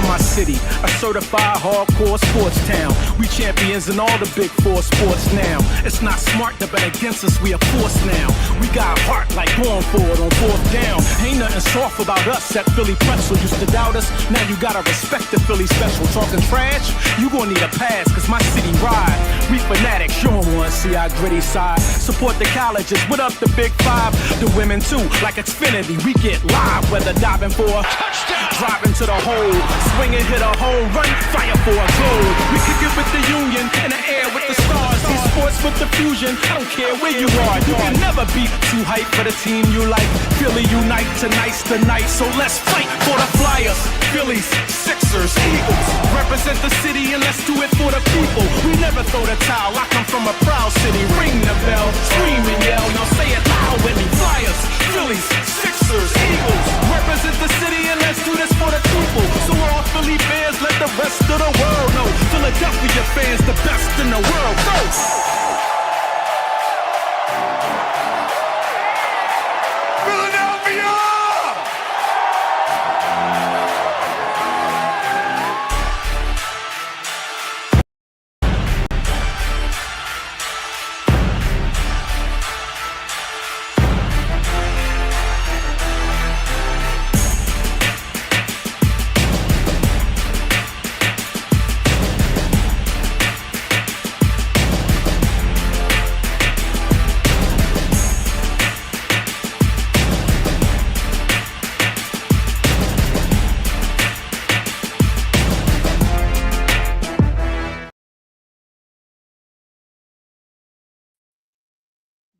my city, a certified hardcore sports town. We champions in all the big four sports now. It's not smart to bet against us, we a force now. We got heart like going for it on fourth down. Ain't nothing soft about us at Philly Pretzel. Used to doubt us, now you gotta respect the Philly special. Talking trash, you gon' need a pass, cause my city ride. We fanatics, you don't wanna see our gritty side. Support the colleges, what up the big five? The women too, like Xfinity, we get live. Whether diving for a touchdown, driving to the hole, swinging, hit a home run, fire for a goal. We kick it with the union, in the air with the stars. See sports with the fusion, I don't care where you are. You can never be too hype for the team you like. Philly unite, tonight's the night, so let's fight for the Flyers. Phillies, Sixers, Eagles, represent the city and let's do it for the people. We never throw the towel, I come from a proud city. Ring the bell, scream and yell, now say it loud with me. Flyers, Phillies, Sixers, Eagles, represent the city and let's do this for the people. So all Philly fans, let the rest of the world know Philadelphia fans the best in the world first. Philadelphia!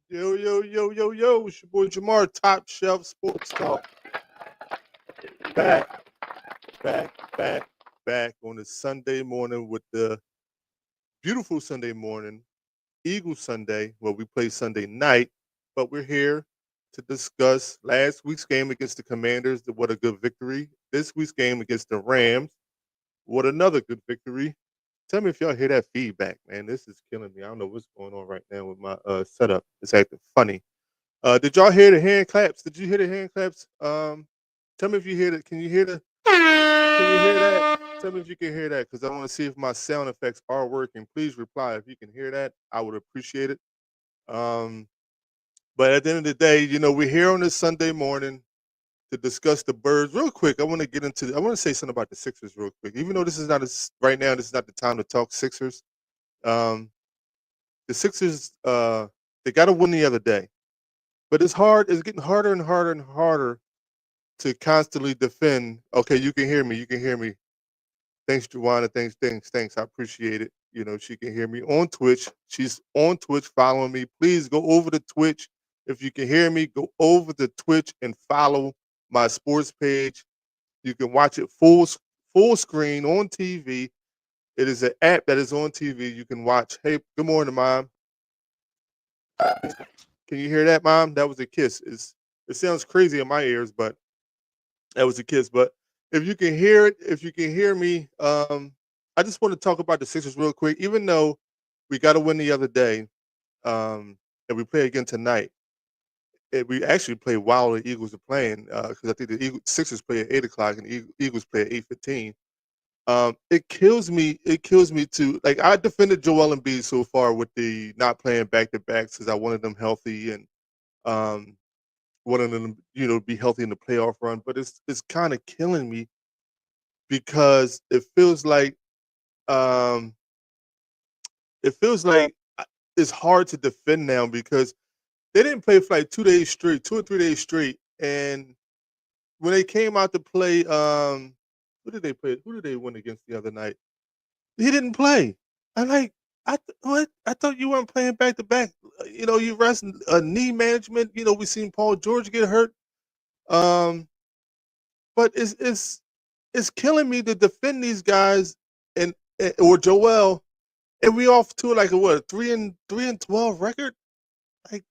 Yo, yo, yo, yo, yo. It's your boy Jamar, Top Shelf Sports Talk. Back on a Sunday morning with the beautiful Sunday morning, Eagle Sunday. Well, we play Sunday night, but we're here to discuss last week's game against the Commanders. What a good victory. This week's game against the Rams. What another good victory. Tell me if y'all hear that feedback, man. This is killing me. I don't know what's going on right now with my setup. It's acting funny. Did y'all hear the hand claps? Did you hear the hand claps? Tell me if you hear it. Can you hear the? Can you hear that? Tell me if you can hear that, because I want to see if my sound effects are working. Please reply if you can hear that. I would appreciate it. But at the end of the day, you know, we're here on this Sunday morning to discuss the Birds. Real quick, I want to say something about the Sixers real quick. Even though this is not right now, this is not the time to talk Sixers. The Sixers, they got to win the other day, but it's hard. It's getting harder and harder and harder to constantly defend. Okay, you can hear me. You can hear me. Thanks, Juwana. Thanks. I appreciate it. You know, she can hear me on Twitch. She's on Twitch following me. Please go over to Twitch. If you can hear me, go over to Twitch and follow my sports page. You can watch it full screen on TV. It is an app that is on TV. You can watch. Hey, good morning, Mom. Can you hear that, Mom? That was a kiss. It sounds crazy in my ears, but that was a kiss. But if you can hear it, if you can hear me, I just want to talk about the Sixers real quick. Even though we got to win the other day, and we play again tonight. We actually play while the Eagles are playing, because I think the Sixers play at 8 o'clock and the Eagles play at 8:15. It kills me. It kills me to, like, I defended Joel Embiid so far with the not playing back to backs because I wanted them healthy and wanted them, you know, be healthy in the playoff run. But it's kind of killing me because it feels like um, it's hard to defend now because they didn't play for like 2 days straight, 2 or 3 days straight, and when they came out to play, who did they play? Who did they win against the other night? He didn't play. I'm like, what? I thought you weren't playing back to back. You know, you rest knee management. You know, we seen Paul George get hurt. Um, but it's killing me to defend these guys and or Joel, and we off to like a what, 3-12 record, like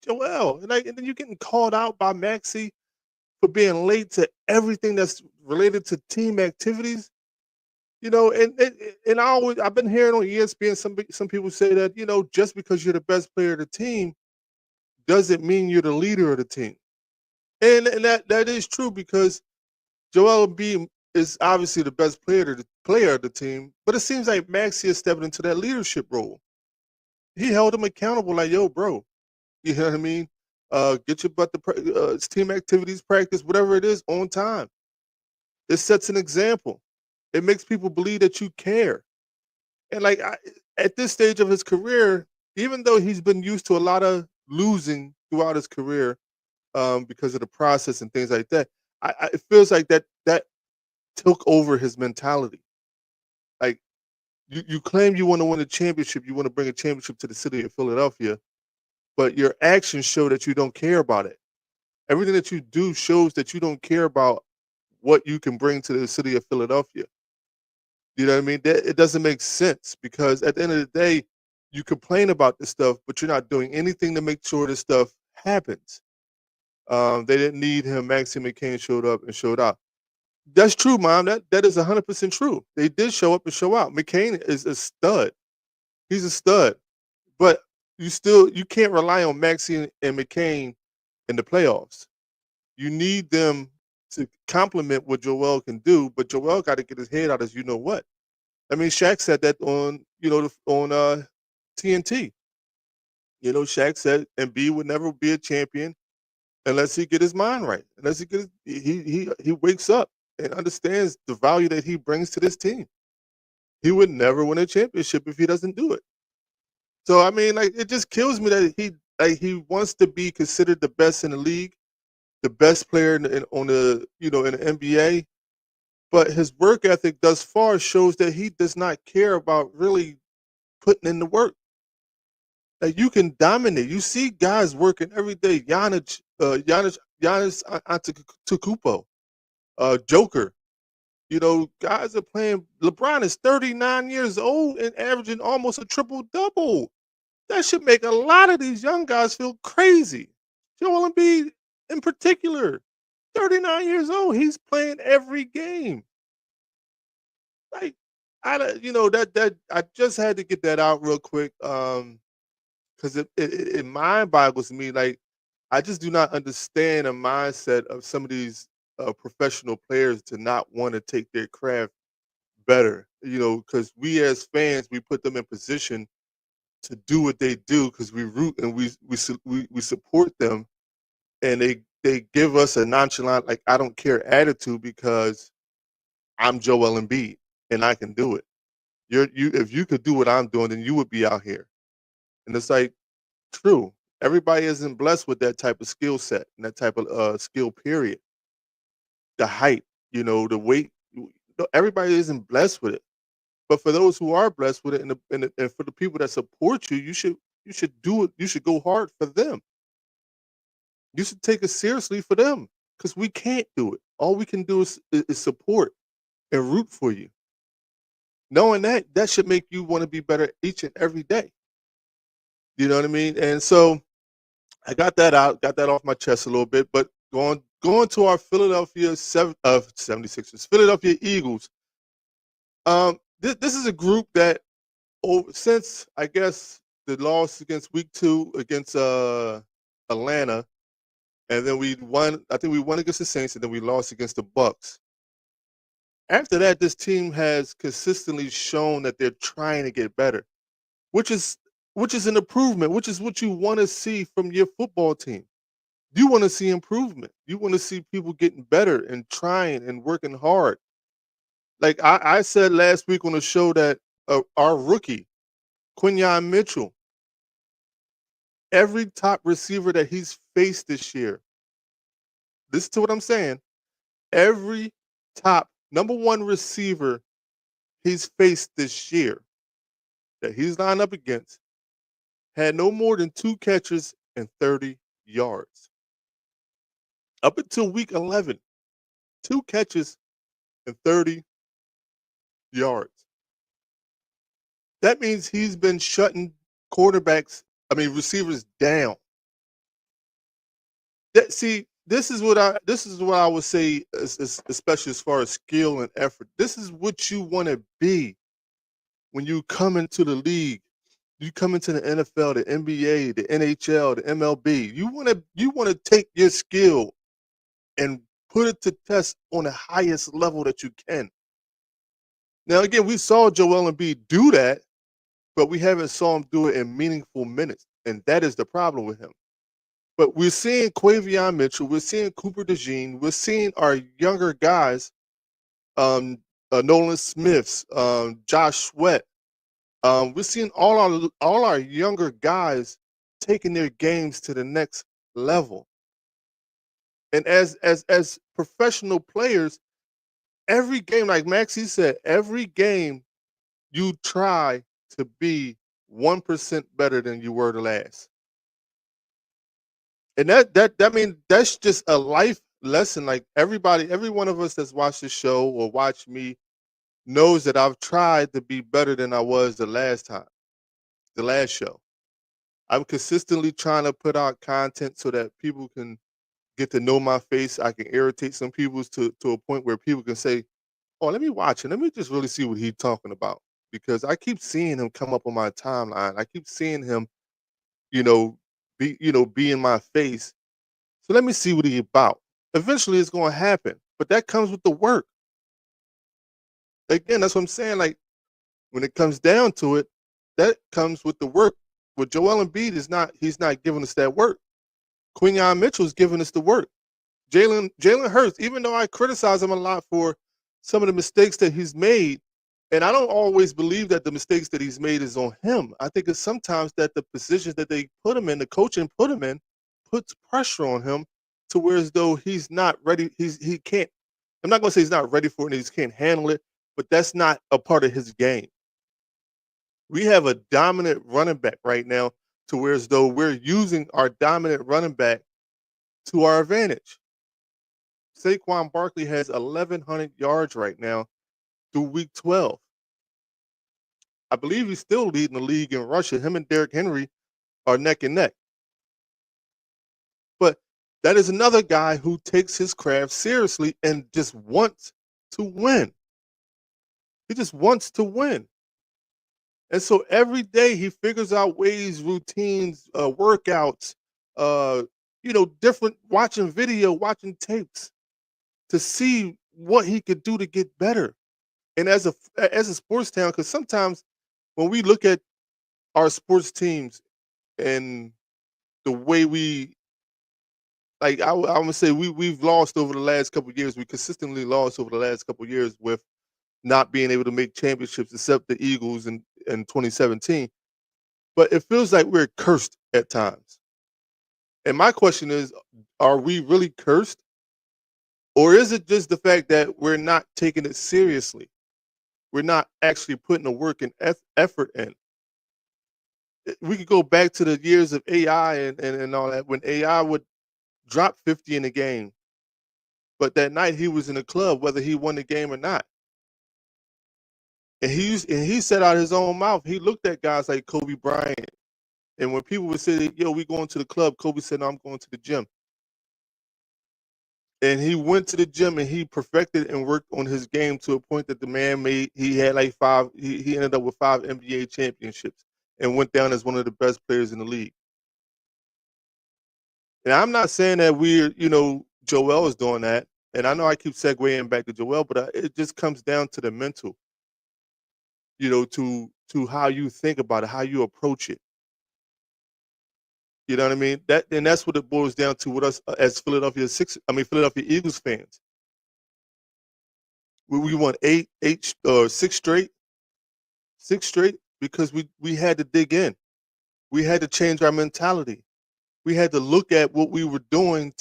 Joel, and then you're getting called out by Maxey for being late to everything that's related to team activities. You know, and I've been hearing on ESPN some people say that, you know, just because you're the best player of the team doesn't mean you're the leader of the team. And that is true because Joel Embiid is obviously the best player of the team, but it seems like Maxey is stepping into that leadership role. He held him accountable, like, yo, bro, you know what I mean? Get your butt to team activities, practice, whatever it is, on time. It sets an example. It makes people believe that you care. And like at this stage of his career, even though he's been used to a lot of losing throughout his career, because of the process and things like that, it feels like that took over his mentality. Like you claim you want to win a championship, you want to bring a championship to the city of Philadelphia, but your actions show that you don't care about it. Everything that you do shows that you don't care about what you can bring to the city of Philadelphia. You know what I mean? It doesn't make sense because at the end of the day, you complain about this stuff, but you're not doing anything to make sure this stuff happens. They didn't need him. Maxie McCain showed up and showed out. That's true, Mom. That is 100% true. They did show up and show out. McCain is a stud. He's a stud. But you can't rely on Maxie and McCain in the playoffs. You need them to complement what Joel can do, but Joel got to get his head out as you know what. I mean, Shaq said that on TNT. You know, Shaq said Embiid would never be a champion unless he get his mind right. Unless he wakes up and understands the value that he brings to this team. He would never win a championship if he doesn't do it. So I mean, like, it just kills me that he wants to be considered the best in the league, the best player in the NBA, but his work ethic thus far shows that he does not care about really putting in the work. Like, you can dominate. You see guys working every day. Giannis Antetokounmpo, Joker. You know, guys are playing. LeBron is 39 years old and averaging almost a triple-double. That should make a lot of these young guys feel crazy. Joel Embiid in particular, 39 years old. He's playing every game. Like, I just had to get that out real quick, because it mind boggles me. Like, I just do not understand a mindset of some of these professional players to not want to take their craft better. You know, because we as fans, we put them in position to do what they do because we root and we support them, and they give us a nonchalant, like, I don't care attitude because I'm Joel Embiid and I can do it. If you could do what I'm doing, then you would be out here. And it's like, true. Everybody isn't blessed with that type of skill set and that type of skill period. The height, the weight. Everybody isn't blessed with it. But for those who are blessed with it, and for the people that support you, you should do it. You should go hard for them. You should take it seriously for them because we can't do it. All we can do is support and root for you. Knowing that should make you want to be better each and every day. You know what I mean? And so I got that off my chest a little bit. But going to our Philadelphia 76ers, Philadelphia Eagles. This is a group that, since I guess the loss against week 2 against Atlanta, and then we won. I think we won against the Saints, and then we lost against the Bucks. After that, this team has consistently shown that they're trying to get better, which is an improvement, which is what you want to see from your football team. You want to see improvement. You want to see people getting better and trying and working hard. Like I said last week on the show that our rookie, Quinyon Mitchell, every top receiver that he's faced this year, listen to what I'm saying, every top number 1 receiver he's faced this year that he's lined up against had no more than 2 catches and 30 yards. Up until week 11, 2 catches and 30 yards. That means he's been shutting receivers down. This is what I would say, especially as far as skill and effort. This is what you want to be when you come into the league. You come into the NFL, the NBA, the NHL, the MLB. You want to take your skill and put it to test on the highest level that you can. Now, again, we saw Joel Embiid do that, but we haven't saw him do it in meaningful minutes, and that is the problem with him. But we're seeing Quavion Mitchell, we're seeing Cooper DeJean, we're seeing our younger guys, Nolan Smiths, Josh Sweat. We're seeing all our younger guys taking their games to the next level. And as professional players, every game, like Maxie said, every game you try to be 1% better than you were the last. And that's just a life lesson. Like every one of us that's watched the show or watched me knows that I've tried to be better than I was the last show. I'm consistently trying to put out content so that people can get to know my face. I can irritate some people to a point where people can say, "Oh, let me watch it. Let me just really see what he's talking about." Because I keep seeing him come up on my timeline. I keep seeing him, be in my face. So let me see what he's about. Eventually, it's going to happen, but that comes with the work. Again, that's what I'm saying. Like when it comes down to it, that comes with the work. With Joel Embiid he's not giving us that work. Quinyon Mitchell's giving us the work. Jalen Hurts, even though I criticize him a lot for some of the mistakes that he's made, and I don't always believe that the mistakes that he's made is on him. I think it's sometimes that the positions that they put him in, the coaching put him in, puts pressure on him to where as though he's not ready. He can't. I'm not going to say he's not ready for it and he can't handle it, but that's not a part of his game. We have a dominant running back right now to where as though we're using our dominant running back to our advantage. Saquon Barkley has 1,100 yards right now through week 12. I believe he's still leading the league in rushing. Him and Derrick Henry are neck and neck. But that is another guy who takes his craft seriously and just wants to win. He just wants to win. And so every day he figures out ways, routines, workouts, different, watching video, watching tapes to see what he could do to get better. And as a sports town, because sometimes when we look at our sports teams and the way we, like I would say we've lost over the last couple of years. We consistently lost over the last couple of years with not being able to make championships, except the Eagles in 2017. But it feels like we're cursed at times. And my question is, are we really cursed? Or is it just the fact that we're not taking it seriously? We're not actually putting the work and effort in. We could go back to the years of AI and all that, when AI would drop 50 in a game, but that night he was in the club, whether he won the game or not. And he said out his own mouth, he looked at guys like Kobe Bryant. And when people would say, "Yo, we going to the club," Kobe said, "No, I'm going to the gym." And he went to the gym and he perfected and worked on his game to a point that the man he had like he ended up with 5 NBA championships and went down as one of the best players in the league. And I'm not saying that Joel is doing that. And I know I keep segueing back to Joel, but it just comes down to the mental, to how you think about it, how you approach it. You know what I mean? That's what it boils down to with us as Philadelphia Eagles fans. We won 6 straight because we had to dig in. We had to change our mentality. We had to look at what we were doing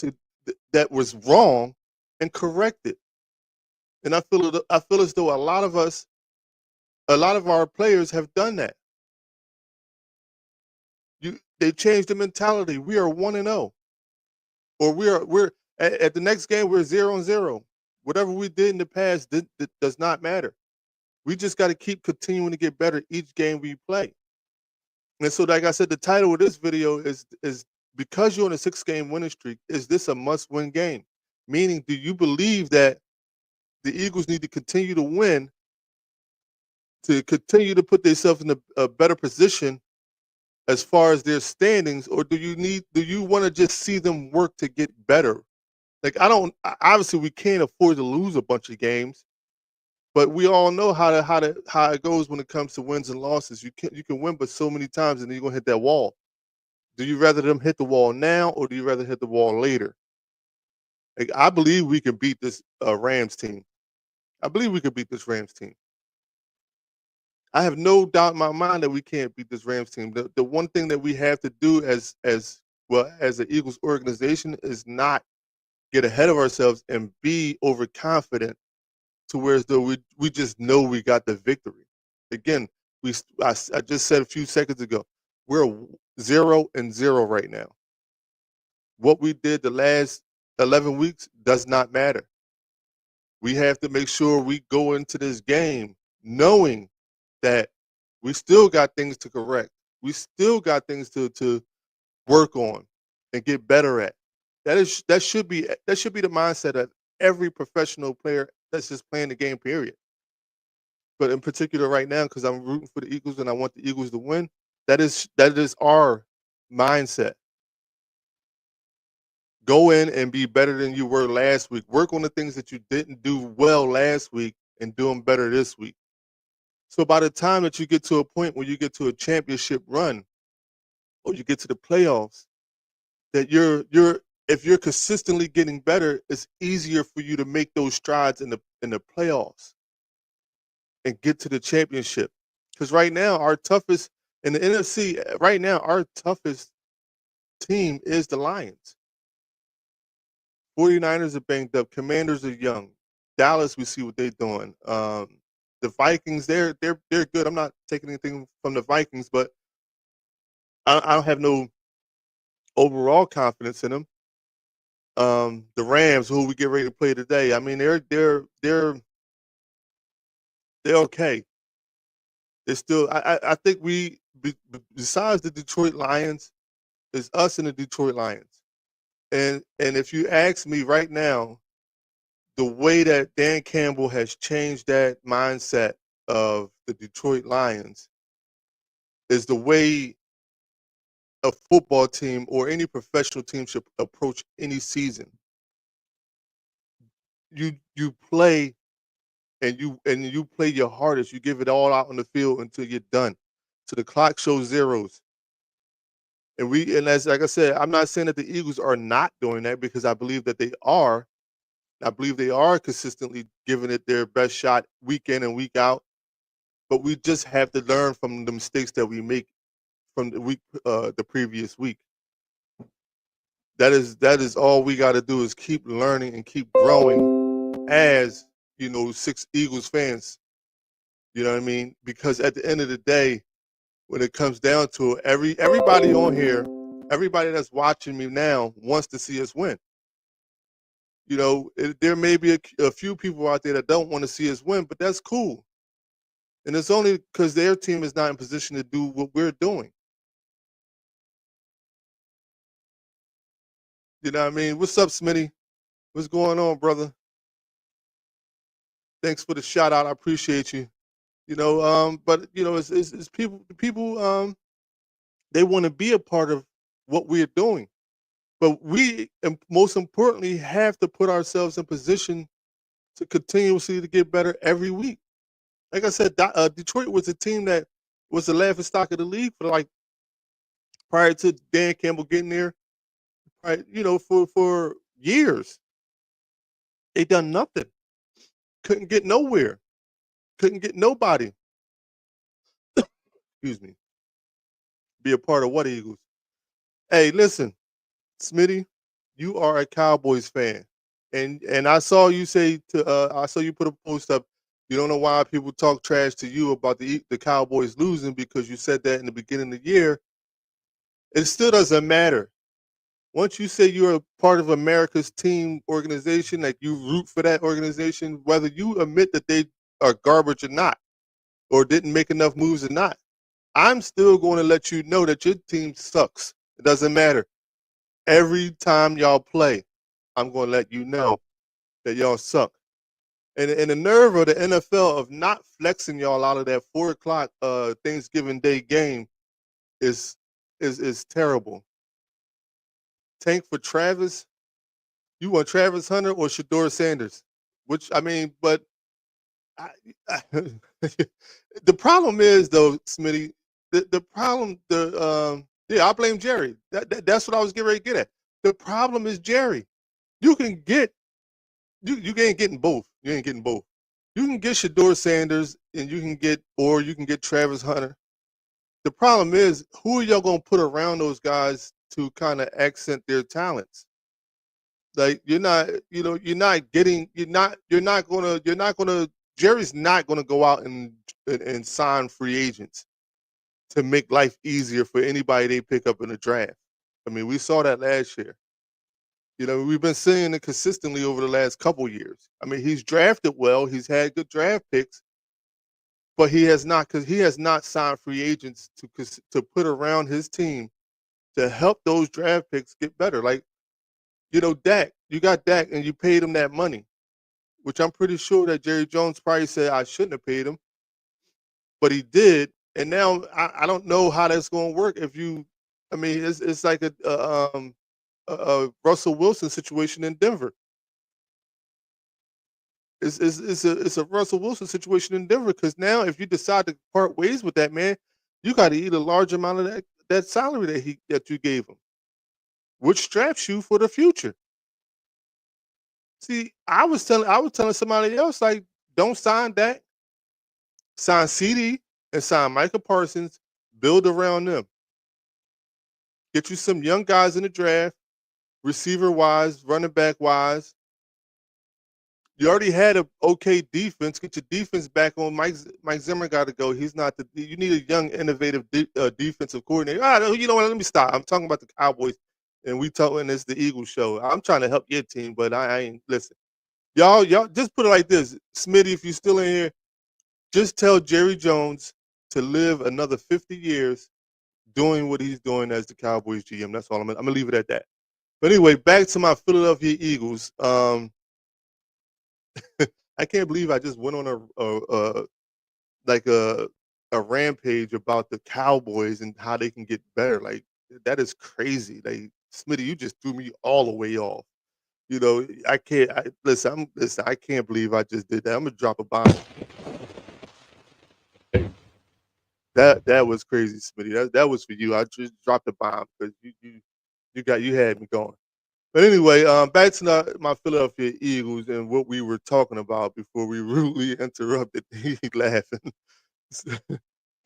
that was wrong and correct it. And I feel as though a lot of our players have done that. They changed the mentality. We are 1-0, or we're at the next game we're 0-0. Whatever we did in the past does not matter. We just got to keep continuing to get better each game we play. And so, like I said, the title of this video is because you're on a 6-game winning streak, is this a must-win game? Meaning, do you believe that the Eagles need to continue to win to continue to put themselves in a better position as far as their standings, or do you want to just see them work to get better Like obviously we can't afford to lose a bunch of games, but we all know how it goes when it comes to wins and losses. You can win but so many times and then you're gonna hit that wall. Do you rather them hit the wall now or do you rather hit the wall later? Like I believe we can beat this Rams team. I believe we could beat this Rams team. I have no doubt in my mind that we can't beat this Rams team. The one thing that we have to do as well as the Eagles organization is not get ahead of ourselves and be overconfident to where as though we just know we got the victory. Again, I just said a few seconds ago, we're 0-0 right now. What we did the last 11 weeks does not matter. We have to make sure we go into this game knowing that we still got things to correct. We still got things to work on and get better at. That should be the mindset of every professional player that's just playing the game, period. But in particular right now, because I'm rooting for the Eagles and I want the Eagles to win, that is our mindset. Go in and be better than you were last week. Work on the things that you didn't do well last week and do them better this week. So by the time that you get to a point where you get to a championship run or you get to the playoffs, that you're if you're consistently getting better, it's easier for you to make those strides in the playoffs and get to the championship. Because right now, our toughest in the NFC, right now, our toughest team is the Lions. 49ers are banged up. Commanders are young. Dallas, we see what they're doing. The Vikings, they're good. I'm not taking anything from the Vikings, but I don't have no overall confidence in them. The Rams, who we get ready to play today, I mean, they're okay. It's still, I think besides the Detroit Lions, it's us and the Detroit Lions. And if you ask me right now, the way that Dan Campbell has changed that mindset of the Detroit Lions is the way a football team or any professional team should approach any season. You play and you play your hardest. You give it all out on the field until you're done. So the clock shows zeros. And as like I said, I'm not saying that the Eagles are not doing that because I believe that they are. I believe they are consistently giving it their best shot week in and week out. But we just have to learn from the mistakes that we make from the previous week. That is all we got to do is keep learning and keep growing as six Eagles fans. You know what I mean? Because at the end of the day, when it comes down to it, everybody on here, everybody that's watching me now wants to see us win. There may be a few people out there that don't want to see us win, but that's cool. And it's only because their team is not in position to do what we're doing. You know what I mean? What's up, Smitty? What's going on, brother? Thanks for the shout out. I appreciate you. But it's people they want to be a part of what we're doing. But we, and most importantly, have to put ourselves in position to continuously to get better every week. Like I said, Detroit was a team that was the laughing stock of the league for like prior to Dan Campbell getting there. Right, for years, they done nothing. Couldn't get nowhere. Couldn't get nobody. Excuse me. Be a part of what Eagles? Hey, listen, Smitty, you are a Cowboys fan, and I saw you I saw you put a post up. You don't know why people talk trash to you about the Cowboys losing because you said that in the beginning of the year. It still doesn't matter. Once you say you're a part of America's team organization, like you root for that organization, whether you admit that they are garbage or not, or didn't make enough moves or not, I'm still going to let you know that your team sucks. It doesn't matter. Every time y'all play, I'm going to let you know that y'all suck. And the nerve of the NFL of not flexing y'all out of that 4 o'clock Thanksgiving Day game is terrible. Tank for Travis, You want Travis Hunter or Shador Sanders? Which I mean, but I, the problem is though, Smitty. The problem, yeah, I blame Jerry. That's what I was getting ready to get at. The problem is Jerry. You can get you ain't getting both. You ain't getting both. You can get Shador Sanders and you can get Travis Hunter. The problem is who are y'all gonna put around those guys to kind of accent their talents? Like you're not gonna Jerry's not gonna go out and sign free agents to make life easier for anybody they pick up in the draft. I mean, we saw that last year. We've been seeing it consistently over the last couple years. I mean, he's drafted well, he's had good draft picks, but he has not because he has not signed free agents to put around his team to help those draft picks get better. Like, Dak, you got Dak and you paid him that money, which I'm pretty sure that Jerry Jones probably said I shouldn't have paid him, but he did. And now I don't know how that's going to work. I mean, it's like a Russell Wilson situation in Denver. It's a Russell Wilson situation in Denver because now if you decide to part ways with that man, you got to eat a large amount of that salary that you gave him, which straps you for the future. See, I was telling somebody else like, don't sign Dak, sign CD and sign Micah Parsons, build around them. Get you some young guys in the draft, receiver wise, running back wise. You already had a okay defense. Get your defense back on. Mike Zimmer got to go. He's not you need a young, innovative defensive coordinator. You know what? Let me stop. I'm talking about the Cowboys, and it's the Eagles show. I'm trying to help your team, but I ain't listen. Y'all just put it like this, Smitty. If you're still in here, just tell Jerry Jones to live another 50 years doing what he's doing as the Cowboys GM. That's all. I'm gonna leave it at that. But anyway, back to my Philadelphia Eagles. I can't believe I just went on a rampage about the Cowboys and how they can get better. Like that is crazy. Like Smitty, you just threw me all the way off. I can't. Listen. I can't believe I just did that. I'm gonna drop a bomb. That was crazy, Smitty. That was for you. I just dropped a bomb because you had me going. But anyway, back to my Philadelphia Eagles and what we were talking about before we rudely interrupted. He laughing.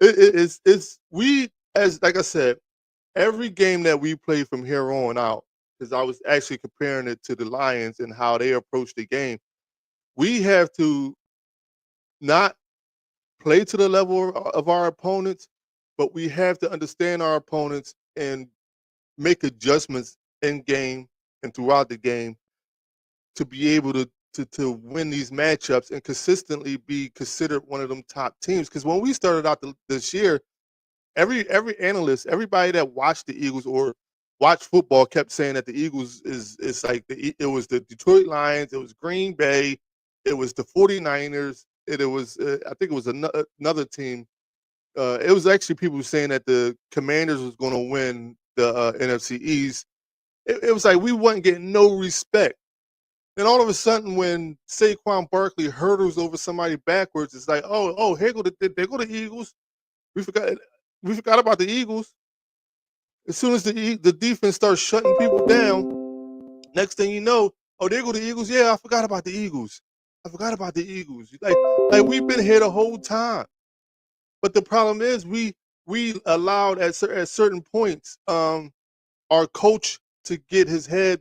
It's we as like I said, every game that we play from here on out, because I was actually comparing it to the Lions and how they approach the game. We have to not play to the level of our opponents, but we have to understand our opponents and make adjustments in game and throughout the game to be able to win these matchups and consistently be considered one of them top teams. Because when we started out this year, every analyst, everybody that watched the Eagles or watched football kept saying that the Eagles is like it was the Detroit Lions, it was Green Bay, it was the 49ers, and it was I think it was another team. It was actually people saying that the Commanders was going to win the NFC East. It was like we wasn't getting no respect. And all of a sudden, when Saquon Barkley hurdles over somebody backwards, it's like, here go there go the Eagles. We forgot about the Eagles. As soon as the defense starts shutting people down, next thing you know, there go the Eagles. Yeah, I forgot about the Eagles. I forgot about the Eagles. Like we've been here the whole time. But the problem is we allowed at certain points our coach to get his head,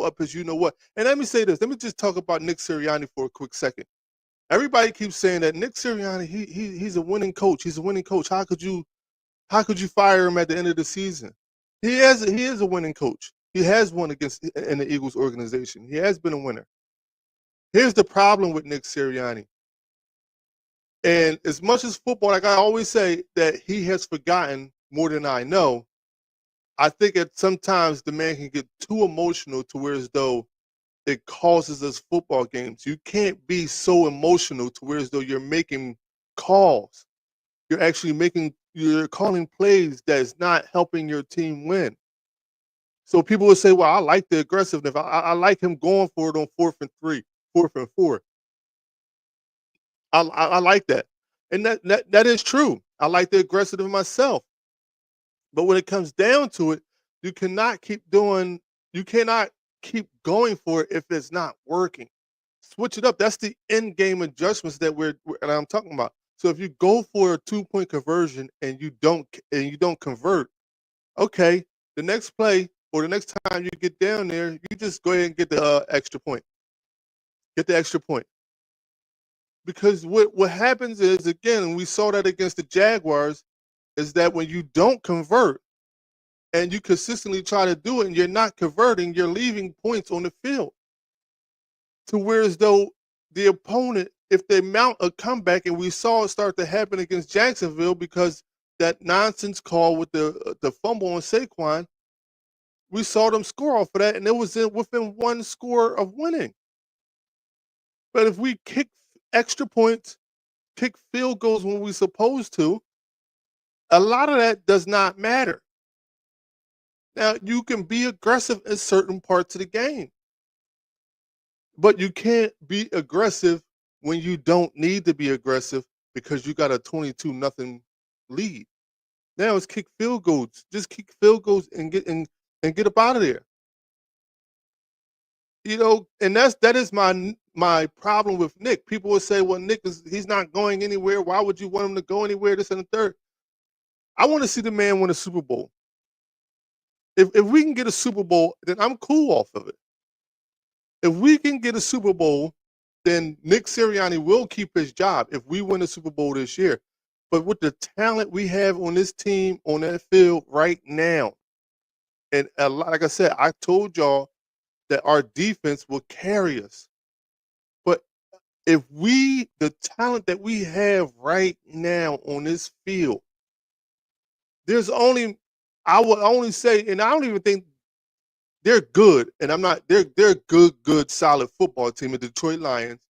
up as you know what. And let me say this. Let me just talk about Nick Sirianni for a quick second. Everybody keeps saying that Nick Sirianni, he's a winning coach. He's a winning coach. How could you fire him at the end of the season? He is a winning coach. He has won in the Eagles organization. He has been a winner. Here's the problem with Nick Sirianni. And as much as football, like I always say, that he has forgotten more than I know, I think that sometimes the man can get too emotional to where as though it causes us football games. You can't be so emotional to where as though you're making calls. You're calling plays that is not helping your team win. So people would say, "Well, I like the aggressiveness. I like him going for it on 4th and 3, 4th and 4." I like that, and that is true. I like the aggressiveness myself. But when it comes down to it, you cannot keep doing. You cannot keep going for it if it's not working. Switch it up. That's the end game adjustments that and I'm talking about. So if you go for a 2-point conversion and you don't convert, okay, the next play or the next time you get down there, you just go ahead and get the extra point. Get the extra point. Because what happens is, again, we saw that against the Jaguars, is that when you don't convert and you consistently try to do it and you're not converting, you're leaving points on the field. To where as though the opponent, if they mount a comeback, and we saw it start to happen against Jacksonville because that nonsense call with the fumble on Saquon, we saw them score off of that, and it was within one score of winning. But if we kick extra points, kick field goals when we're supposed to, a lot of that does not matter. Now, you can be aggressive in certain parts of the game, but you can't be aggressive when you don't need to be aggressive because you got a 22-0 lead. Now it's kick field goals. Just kick field goals and get up out of there. And that is my problem with Nick. People will say, "Well, he's not going anywhere. Why would you want him to go anywhere?" This and the third. I want to see the man win a Super Bowl. If we can get a Super Bowl, then I'm cool off of it. If we can get a Super Bowl, then Nick Sirianni will keep his job if we win a Super Bowl this year. But with the talent we have on this team, on that field right now, and like I said, I told y'all that our defense will carry us. But if the talent that we have right now on this field, I would only say, and I don't even think they're good, and they're a good, solid football team, the Detroit Lions.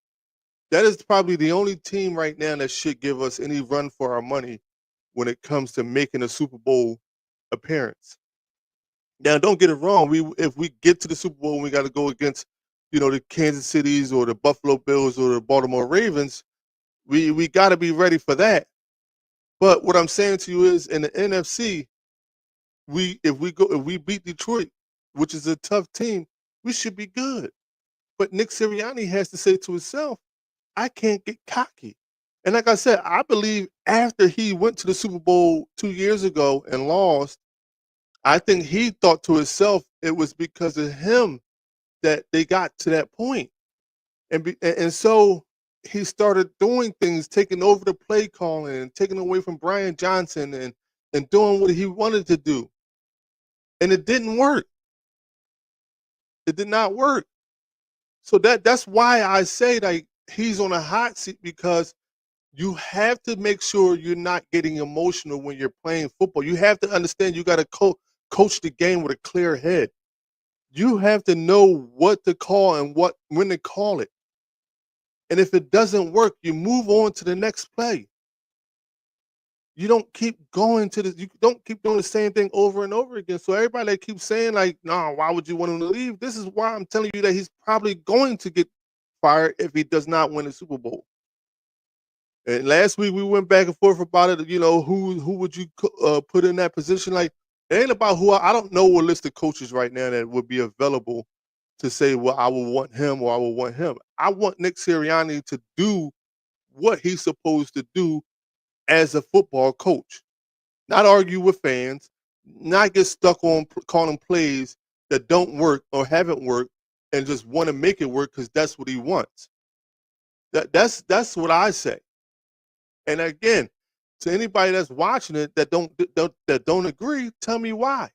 That is probably the only team right now that should give us any run for our money when it comes to making a Super Bowl appearance. Now, don't get it wrong. If we get to the Super Bowl and we got to go against, the Kansas Cities or the Buffalo Bills or the Baltimore Ravens, we got to be ready for that. But what I'm saying to you is, in the NFC, if we beat Detroit, which is a tough team, we should be good. But Nick Sirianni has to say to himself, I can't get cocky. And like I said, I believe after he went to the Super Bowl 2 years ago and lost, I think he thought to himself it was because of him that they got to that point. And so he started doing things, taking over the play calling and taking away from Brian Johnson and doing what he wanted to do. And it didn't work. It did not work. So that's why I say that he's on a hot seat, because you have to make sure you're not getting emotional when you're playing football. You have to understand you got to coach the game with a clear head. You have to know what to call and when to call it. And if it doesn't work, you move on to the next play. You don't keep you don't keep doing the same thing over and over again. So everybody that keeps saying like, "No, why would you want him to leave?" This is why I'm telling you that he's probably going to get fired if he does not win the Super Bowl. And last week we went back and forth about it. Who would you put in that position? Like, it ain't about who. I don't know a list of coaches right now that would be available to say, well, I will want him or I will want him. I want Nick Sirianni to do what he's supposed to do as a football coach, not argue with fans, not get stuck on calling plays that don't work or haven't worked, and just want to make it work because that's what he wants. That's what I say. And again, to anybody that's watching it that don't agree, tell me why.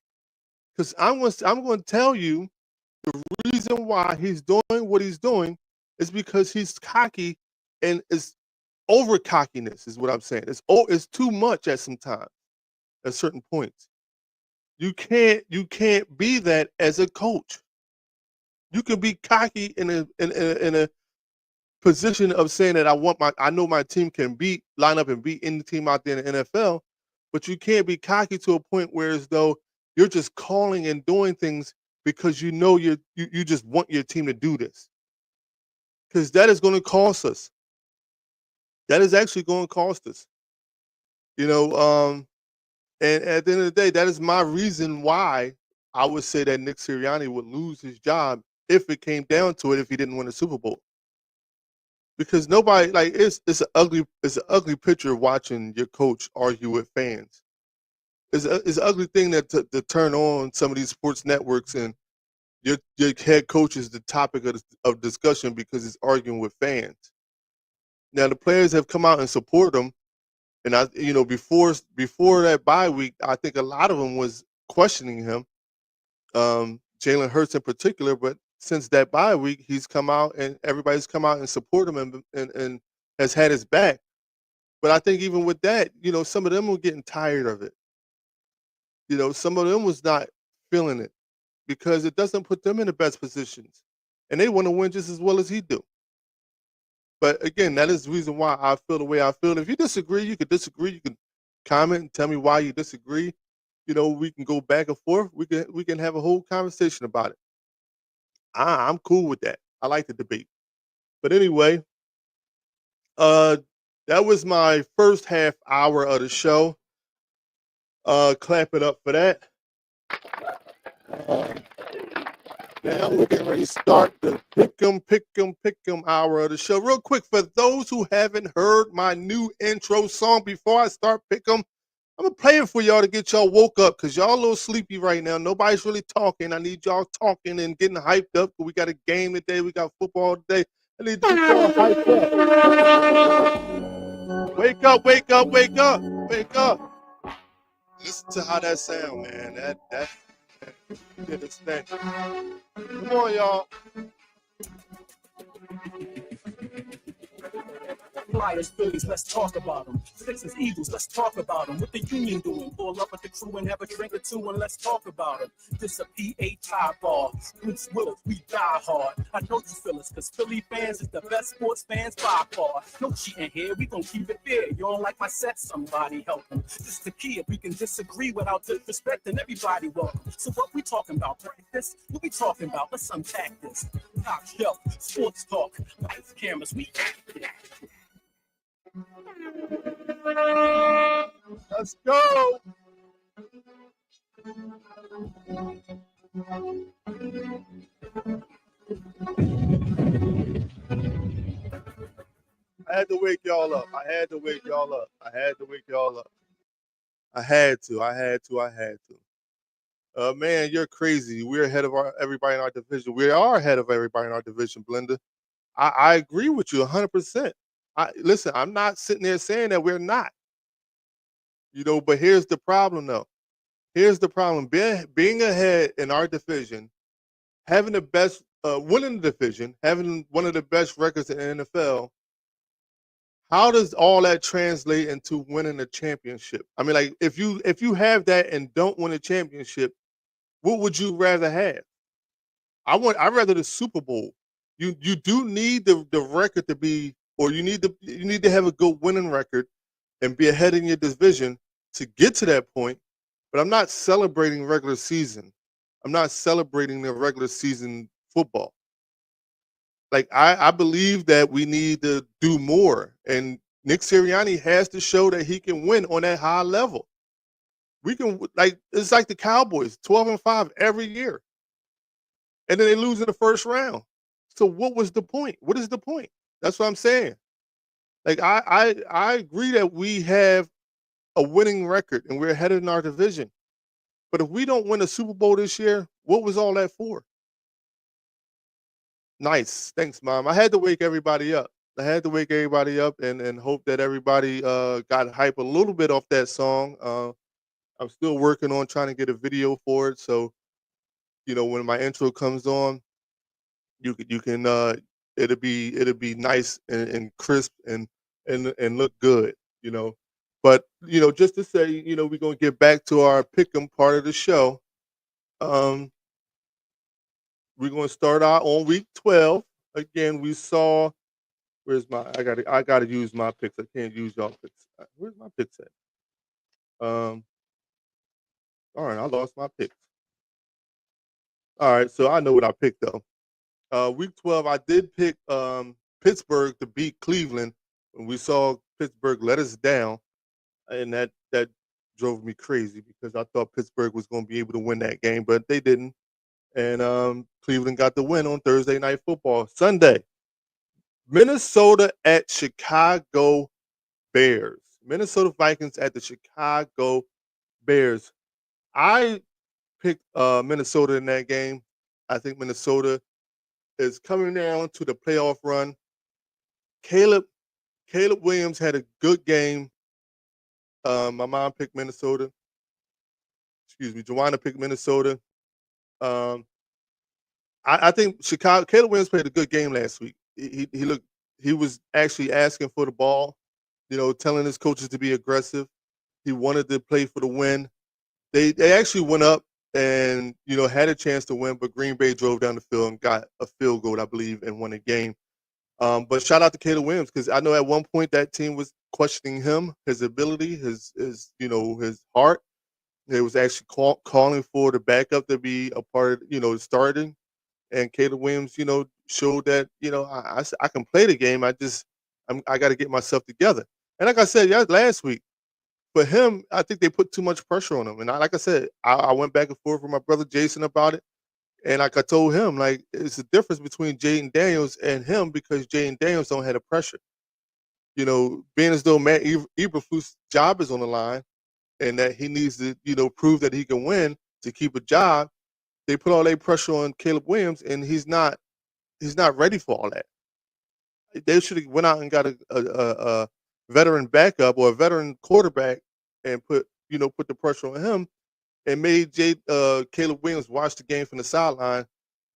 Because I'm going to tell you the reason why he's doing what he's doing is because he's cocky, and it's over cockiness is what I'm saying. It's too much at some time, at certain points. You can't be that as a coach. You can be cocky in a position of saying that I know my team can line up and beat any team out there in the NFL, but you can't be cocky to a point where as though You're just calling and doing things because you know you just want your team to do this. Because that is going to cost us. That is actually going to cost us. You know, and at the end of the day, that is my reason why I would say that Nick Sirianni would lose his job if it came down to it if he didn't win a Super Bowl. Because nobody like it's an ugly picture watching your coach argue with fans. It's an ugly thing that to turn on some of these sports networks and your head coach is the topic of discussion because he's arguing with fans. Now the players have come out and support him, and before that bye week, I think a lot of them was questioning him, Jalen Hurts in particular. But since that bye week, he's come out and everybody's come out and support him and has had his back. But I think even with that, some of them were getting tired of it. Some of them was not feeling it because it doesn't put them in the best positions, and they want to win just as well as he do. But again, that is the reason why I feel the way I feel. And if you disagree, you can disagree. You can comment and tell me why you disagree. We can go back and forth. We can have a whole conversation about it. I'm cool with that. I like the debate. But anyway, uh, that was my first half hour of the show. Clap it up for that. Now we're getting ready to start the pick 'em hour of the show. Real quick, for those who haven't heard my new intro song, before I start pick 'em, I'm gonna play it for y'all to get y'all woke up because y'all a little sleepy right now. Nobody's really talking. I need y'all talking and getting hyped up. We got a game today. We got football today. I need to get y'all hyped up. Wake up, wake up, wake up, wake up. Listen to how that sound, man. That did its thing. Come on, y'all. Flyers, Phillies, let's talk about them. Sixers, Eagles, let's talk about them. What the Union doing? Pull up with the crew and have a drink or two and let's talk about them. This a PA tie bar. Bruce Willis, we die hard. I know you feel us, cause Philly fans is the best sports fans by far. No cheating here, we gon' keep it fair. You don't like my set, somebody help them. This is the key, if we can disagree without disrespecting everybody welcome. So what we talking about? Practice? What we talking about? Let's unpack this. Top shelf, sports talk, lights, cameras, we active. Let's go. I had to wake y'all up. I had to wake y'all up. I had to wake y'all up. I had to. Man, you're crazy. We're ahead of everybody in our division. We are ahead of everybody in our division, Blender. I agree with you 100%. Listen, I'm not sitting there saying that we're not. But here's the problem, though. Here's the problem. Being ahead in our division, having the best, winning the division, having one of the best records in the NFL, how does all that translate into winning a championship? I mean, like if you have that and don't win a championship, what would you rather have? I'd rather the Super Bowl. You do need the record to be, or you need to have a good winning record and be ahead in your division to get to that point. But I'm not celebrating regular season. I'm not celebrating the regular season football. Like I believe that we need to do more, and Nick Sirianni has to show that he can win on that high level. We can it's like the Cowboys, 12-5 every year, and then they lose in the first round. So what was the point? What is the point? That's what I'm saying. Like I agree that we have a winning record and we're ahead in our division, but if we don't win a Super Bowl this year, what was all that for? Nice. Thanks, Mom. I had to wake everybody up. And hope that everybody got hype a little bit off that song. I'm still working on trying to get a video for it. So, when my intro comes on, you can it'll be nice and crisp and look good, you know. But, just to say, we're gonna get back to our pick'em part of the show. Um, we're gonna start out on week 12. Again, we saw where's my I gotta use my picks. I can't use y'all picks. Where's my picks at? Um All right, I lost my picks. All right, so I know what I picked though. Week 12, I did pick Pittsburgh to beat Cleveland when we saw Pittsburgh let us down, and that drove me crazy because I thought Pittsburgh was going to be able to win that game, but they didn't. And Cleveland got the win on Thursday Night Football. Sunday, Minnesota at Chicago Bears. Minnesota Vikings at the Chicago Bears. I picked Minnesota in that game. I think Minnesota is coming down to the playoff run. Caleb Williams had a good game. My mom picked Minnesota. Excuse me, Joanna picked Minnesota. Um, I think Chicago. Caleb Williams played a good game last week. He looked. He was actually asking for the ball. Telling his coaches to be aggressive. He wanted to play for the win. They actually went up and had a chance to win, but Green Bay drove down the field and got a field goal, I believe, and won the game. But shout out to Caleb Williams because I know at one point that team was questioning him, his ability, his heart. They was actually calling for the backup to be a part of, starting. And Caleb Williams, showed that I can play the game. I got to get myself together. And like I said, last week, for him, I think they put too much pressure on him. And like I said, I went back and forth with my brother Jason about it. And like I told him, like it's a difference between Jaden Daniels and him because Jaden Daniels don't have the pressure. Being as though Matt Eberflus' job is on the line and that he needs to, prove that he can win to keep a job, they put all their pressure on Caleb Williams, and he's not ready for all that. They should have went out and got a veteran backup or a veteran quarterback and put the pressure on him and made Caleb Williams watch the game from the sideline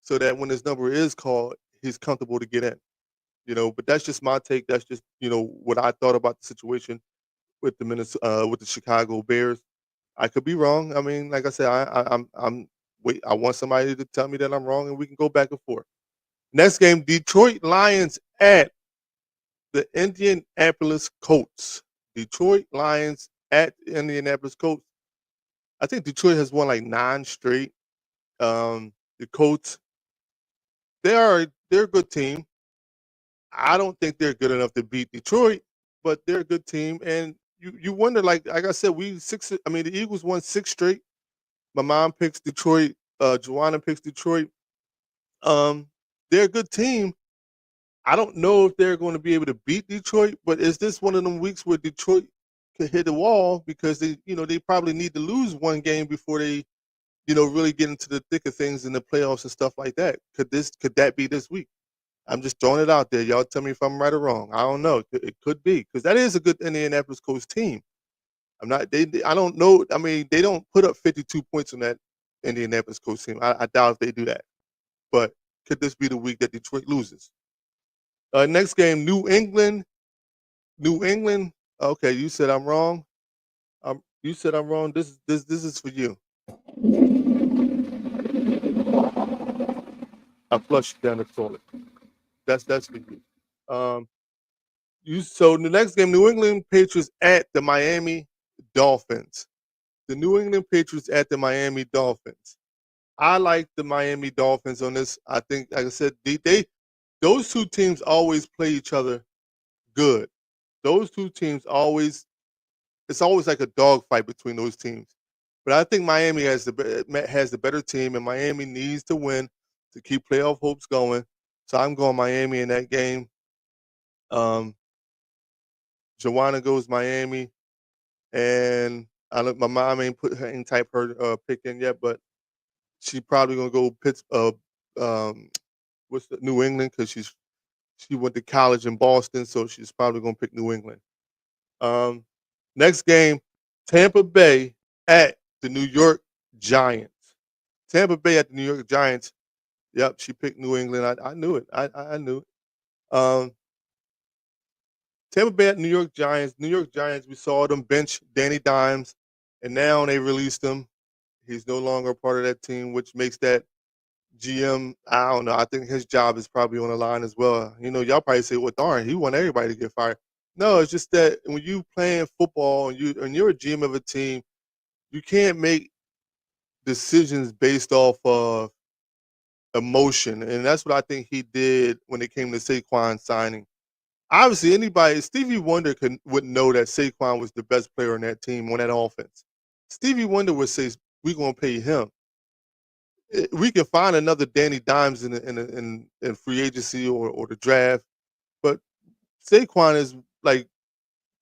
so that when his number is called, he's comfortable to get in. But that's just my take. That's just what I thought about the situation with with the Chicago Bears. I could be wrong. I mean, like I said, I'm wait. I want somebody to tell me that I'm wrong, and we can go back and forth. Next game, Detroit Lions at the Indianapolis Colts. Detroit Lions at the Indianapolis Colts. I think Detroit has won like 9 straight. The Colts, they're a good team. I don't think they're good enough to beat Detroit, but they're a good team. And you wonder, like I said, the Eagles won 6 straight. My mom picks Detroit. Joanna picks Detroit. They're a good team. I don't know if they're going to be able to beat Detroit, but is this one of them weeks where Detroit could hit the wall because they probably need to lose one game before they, really get into the thick of things in the playoffs and stuff like that. Could that be this week? I'm just throwing it out there. Y'all tell me if I'm right or wrong. I don't know. It could be because that is a good Indianapolis Colts team. I don't know. I mean, they don't put up 52 points on that Indianapolis Colts team. I doubt if they do that. But could this be the week that Detroit loses? Next game, New England. New England. Okay, you said I'm wrong. You said I'm wrong. This is for you. I flushed down the toilet. That's for you. Um, so the next game, New England Patriots at the Miami Dolphins. The New England Patriots at the Miami Dolphins. I like the Miami Dolphins on this. I think, like I said, those two teams always play each other good. Those two teams it's always like a dogfight between those teams. But I think Miami has the better team, and Miami needs to win to keep playoff hopes going. So I'm going Miami in that game. Joanna goes Miami, and my mom ain't type her pick in yet, but she probably gonna go what's the New England because she went to college in Boston, so she's probably gonna pick New England. Next game, Tampa Bay at the New York Giants. Tampa Bay at the New York Giants. Yep, she picked New England. I knew it. I knew it. Tampa Bay at New York Giants. New York Giants, we saw them bench Danny Dimes, and now they released him. He's no longer a part of that team, which makes that GM, I don't know. I think his job is probably on the line as well. Y'all probably say, well, darn, he want everybody to get fired. No, it's just that when you playing football and you're a GM of a team, you can't make decisions based off of emotion, and that's what I think he did when it came to Saquon signing. Obviously, anybody, Stevie Wonder would know that Saquon was the best player on that team on that offense. Stevie Wonder would say, "We're gonna pay him. We can find another Danny Dimes in free agency or the draft, but Saquon is like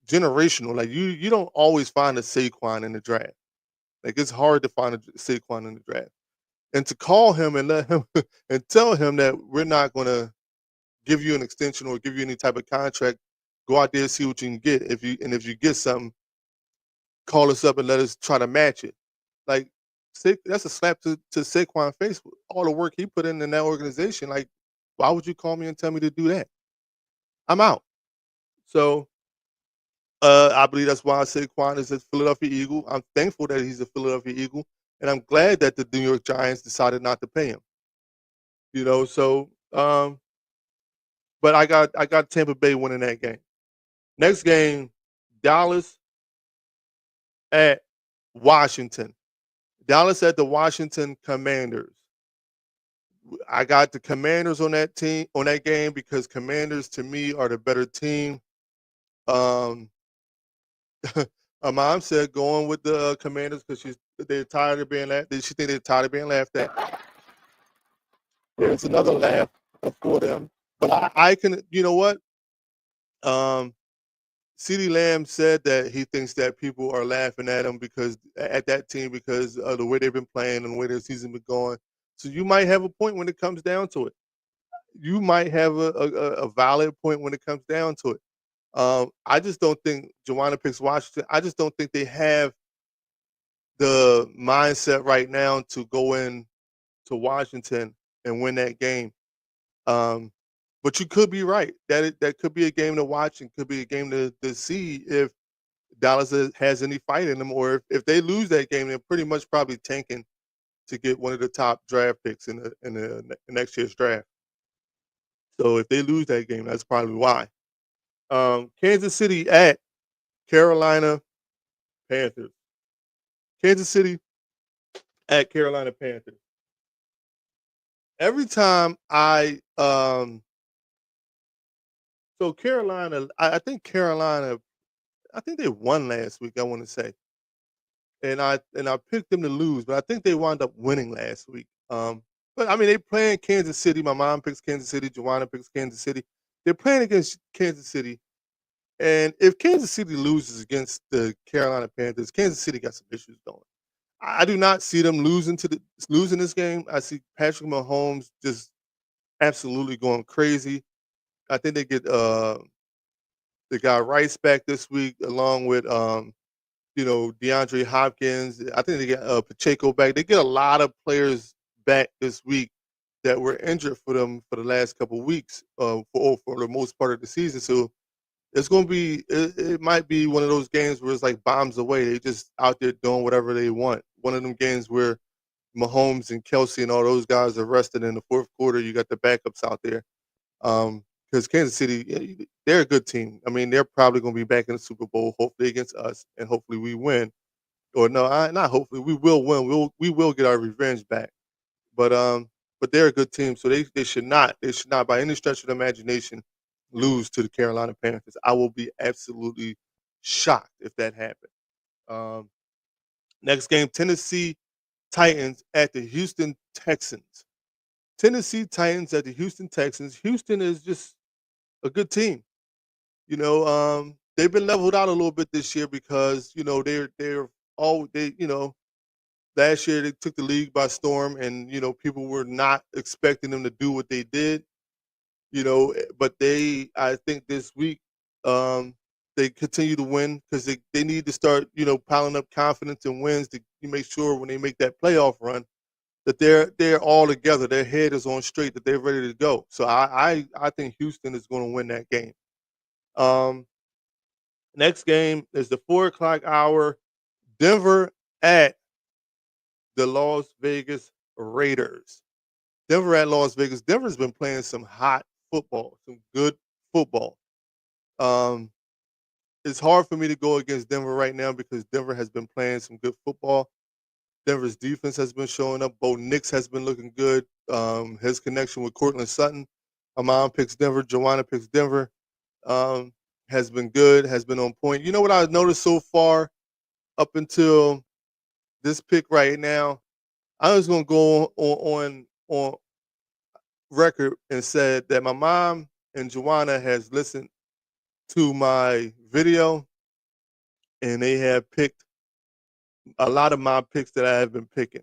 generational. Like you don't always find a Saquon in the draft. Like it's hard to find a Saquon in the draft, and to call him and let him and tell him that we're not gonna give you an extension or give you any type of contract. Go out there and see what you can get. If you get something, call us up and let us try to match it. Like that's a slap to Saquon's face with all the work he put in that organization. Like, why would you call me and tell me to do that? I'm out. So I believe that's why Saquon is a Philadelphia Eagle. I'm thankful that he's a Philadelphia Eagle, and I'm glad that the New York Giants decided not to pay him. So but I got Tampa Bay winning that game. Next game, Dallas at Washington. Dallas at the Washington Commanders. I got the Commanders on that game because Commanders to me are the better team. Um, my mom said going with the Commanders because they're tired of being laughed. She think they're tired of being laughed at. There's another laugh for them, but I can. You know what? Um, CeeDee Lamb said that he thinks that people are laughing at him because at that team because of the way they've been playing and the way their season been going. So you might have a point when it comes down to it. You might have a valid point when it comes down to it. I just don't think Joanna picks Washington. I just don't think they have the mindset right now to go in to Washington and win that game. Um, but you could be right. That could be a game to watch and could be a game to see if Dallas has any fight in them, or if they lose that game, they're pretty much probably tanking to get one of the top draft picks in the next year's draft. So if they lose that game, that's probably why. Kansas City at Carolina Panthers. Kansas City at Carolina Panthers. Every time so Carolina, I think Carolina, I think they won last week. I want to say, and I picked them to lose, but I think they wound up winning last week. But I mean, they playing Kansas City. My mom picks Kansas City. Joanna picks Kansas City. They're playing against Kansas City, and if Kansas City loses against the Carolina Panthers, Kansas City got some issues going. I do not see them losing this game. I see Patrick Mahomes just absolutely going crazy. I think they get the guy Rice back this week, along with DeAndre Hopkins. I think they get Pacheco back. They get a lot of players back this week that were injured for them for the last couple of weeks, for the most part of the season. So it's going to be, it might be one of those games where it's like bombs away. They just out there doing whatever they want. One of them games where Mahomes and Kelsey and all those guys are rested in the fourth quarter. You got the backups out there. Because Kansas City, they're a good team. I mean, they're probably going to be back in the Super Bowl, hopefully against us, and hopefully we win. Or no, not hopefully we will win. We will get our revenge back. But they're a good team, so they should not by any stretch of the imagination lose to the Carolina Panthers. I will be absolutely shocked if that happened. Um, Next game, Tennessee Titans at the Houston Texans. Tennessee Titans at the Houston Texans. Houston is just a good team. They've been leveled out a little bit this year because they're all they last year they took the league by storm, and people were not expecting them to do what they did. But I think this week they continue to win because they need to start piling up confidence and wins to make sure when they make that playoff run that they're all together, their head is on straight, that they're ready to go. So I think Houston is going to win that game. Um, Next game is the 4 o'clock hour. Denver at the Las Vegas Raiders. Denver at Las Vegas. Denver's been playing some hot football, some good football. Um, it's hard for me to go against Denver right now because Denver has been playing some good football. Denver's defense has been showing up. Bo Nix has been looking good. His connection with Cortland Sutton. My mom picks Denver. Joanna picks Denver. Um, has been good. Has been on point. You know what I've noticed so far up until this pick right now? I was gonna go on record and said that my mom and Joanna has listened to my video and they have picked a lot of my picks that I have been picking.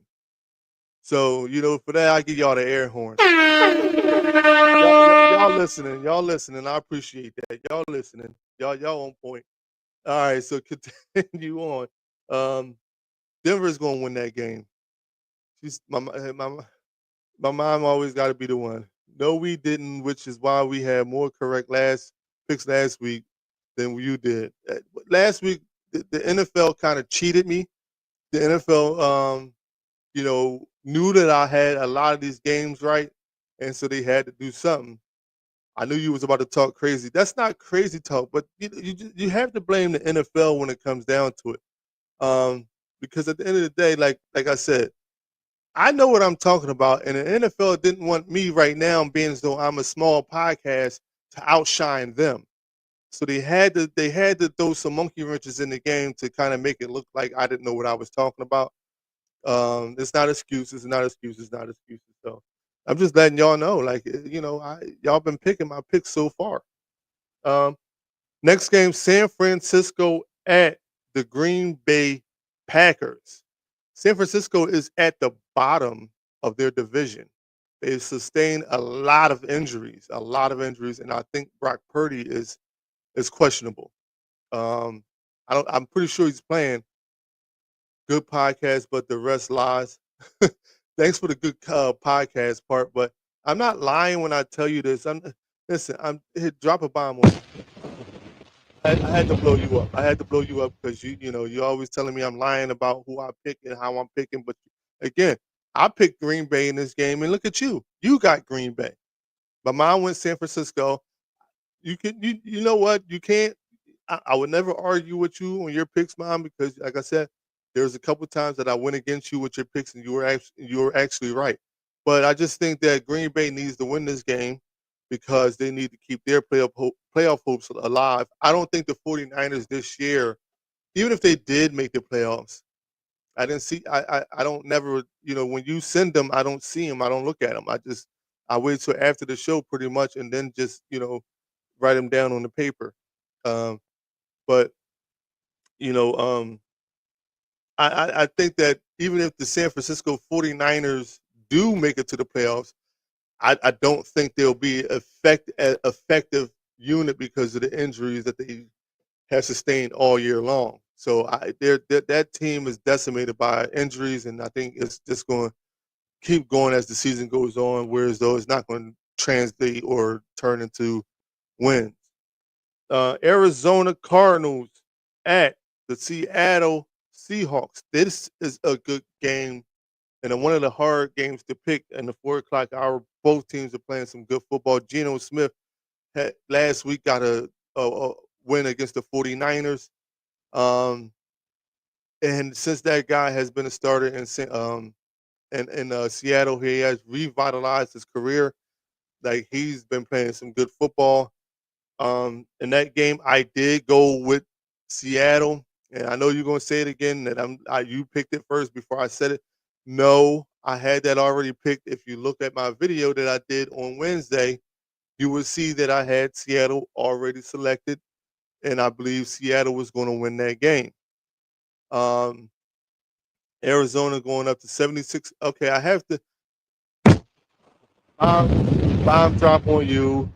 So, for that, I give y'all the air horn. Y'all listening. Y'all listening. I appreciate that. Y'all listening. Y'all on point. All right, so continue on. Um, Denver's gonna win that game. She's my mom always got to be the one. No, we didn't, which is why we had more correct picks last week than you did. Last week, the NFL kind of cheated me. The NFL, knew that I had a lot of these games right, and so they had to do something. I knew you was about to talk crazy. That's not crazy talk, but you have to blame the NFL when it comes down to it. Because at the end of the day, like I said, I know what I'm talking about, and the NFL didn't want me right now, being as though I'm a small podcast, to outshine them. So they had to throw some monkey wrenches in the game to kind of make it look like I didn't know what I was talking about. It's not excuses, not excuses, not excuses. So I'm just letting y'all know, like y'all been picking my picks so far. Um, Next game, San Francisco at the Green Bay Packers. San Francisco is at the bottom of their division. They've sustained a lot of injuries, and I think Brock Purdy is questionable. Um, I'm pretty sure he's playing. Good podcast, but the rest lies. Thanks for the good podcast part, but I'm not lying when I tell you this. Listen. Drop a bomb on me. I had to blow you up. I had to blow you up because you're always telling me I'm lying about who I pick and how I'm picking. But again, I picked Green Bay in this game, and look at you. You got Green Bay. My mom went San Francisco. You know what? You can't. I would never argue with you on your picks, mom, because like I said, there's a couple times that I went against you with your picks, and you were actually right. But I just think that Green Bay needs to win this game because they need to keep their playoff hopes alive. I don't think the 49ers this year, even if they did make the playoffs, I didn't see. I don't never. When you send them, I don't see them. I don't look at them. I wait till after the show pretty much, and then just write them down on the paper. Um, but you know, I think that even if the San Francisco 49ers do make it to the playoffs, I don't think they'll be effective unit because of the injuries that they have sustained all year long. So that team is decimated by injuries, and I think it's just going to keep going as the season goes on. Whereas though it's not going to translate or turn into wins. Arizona Cardinals at the Seattle Seahawks. This is a good game and one of the hard games to pick in the 4 o'clock hour. Both teams are playing some good football. Geno Smith last week got a win against the 49ers. And since that guy has been a starter in Seattle, he has revitalized his career. Like he's been playing some good football. In that game, I did go with Seattle, and I know you're gonna say it again that you picked it first before I said it. No, I had that already picked. If you look at my video that I did on Wednesday, you will see that I had Seattle already selected, and I believe Seattle was going to win that game. Arizona going up to 76. Okay, I have to bomb drop on you.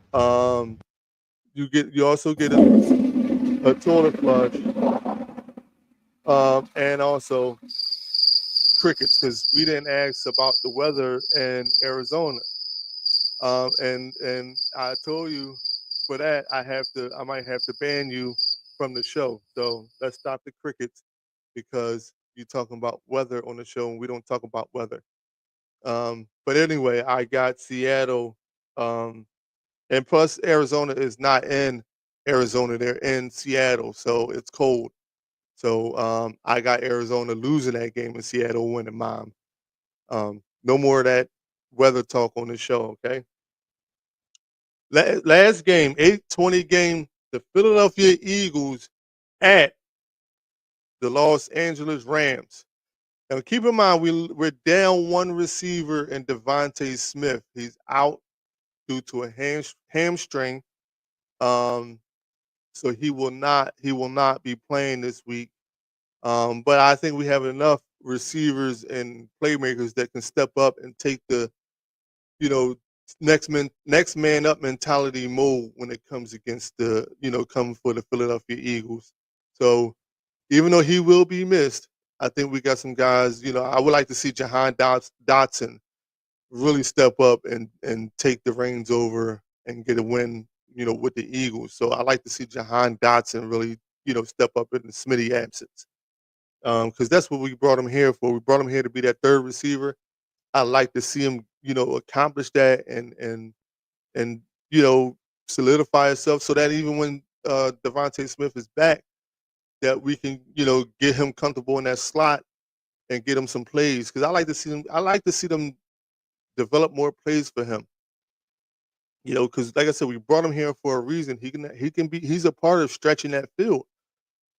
You also get a toilet flush, and also crickets because we didn't ask about the weather in Arizona. And I told you for that I might have to ban you from the show. So let's stop the crickets because you're talking about weather on the show and we don't talk about weather. But anyway, I got Seattle, and plus Arizona is not in Arizona; they're in Seattle, so it's cold. So I got Arizona losing that game and Seattle winning mine. No more of that weather talk on the show, okay? Last game, 8:20 game, the Philadelphia Eagles at the Los Angeles Rams. Now keep in mind we're down one receiver in Devontae Smith. He's out due to a hamstring. Um, so he will not be playing this week. But I think we have enough receivers and playmakers that can step up and take the, you know, next man up mentality mode when it comes against the, coming for the Philadelphia Eagles. So even though he will be missed, I think we got some guys, I would like to see Jahan Dotson really step up and take the reins over and get a win, with the Eagles. So I like to see Jahan Dotson really, step up in the Smitty absence. Because that's what we brought him here for. We brought him here to be that third receiver. I like to see him, accomplish that and solidify himself so that even when Devontae Smith is back, that we can, get him comfortable in that slot and get him some plays. Because I like to see them develop more plays for him. Because like I said, we brought him here for a reason. He's a part of stretching that field.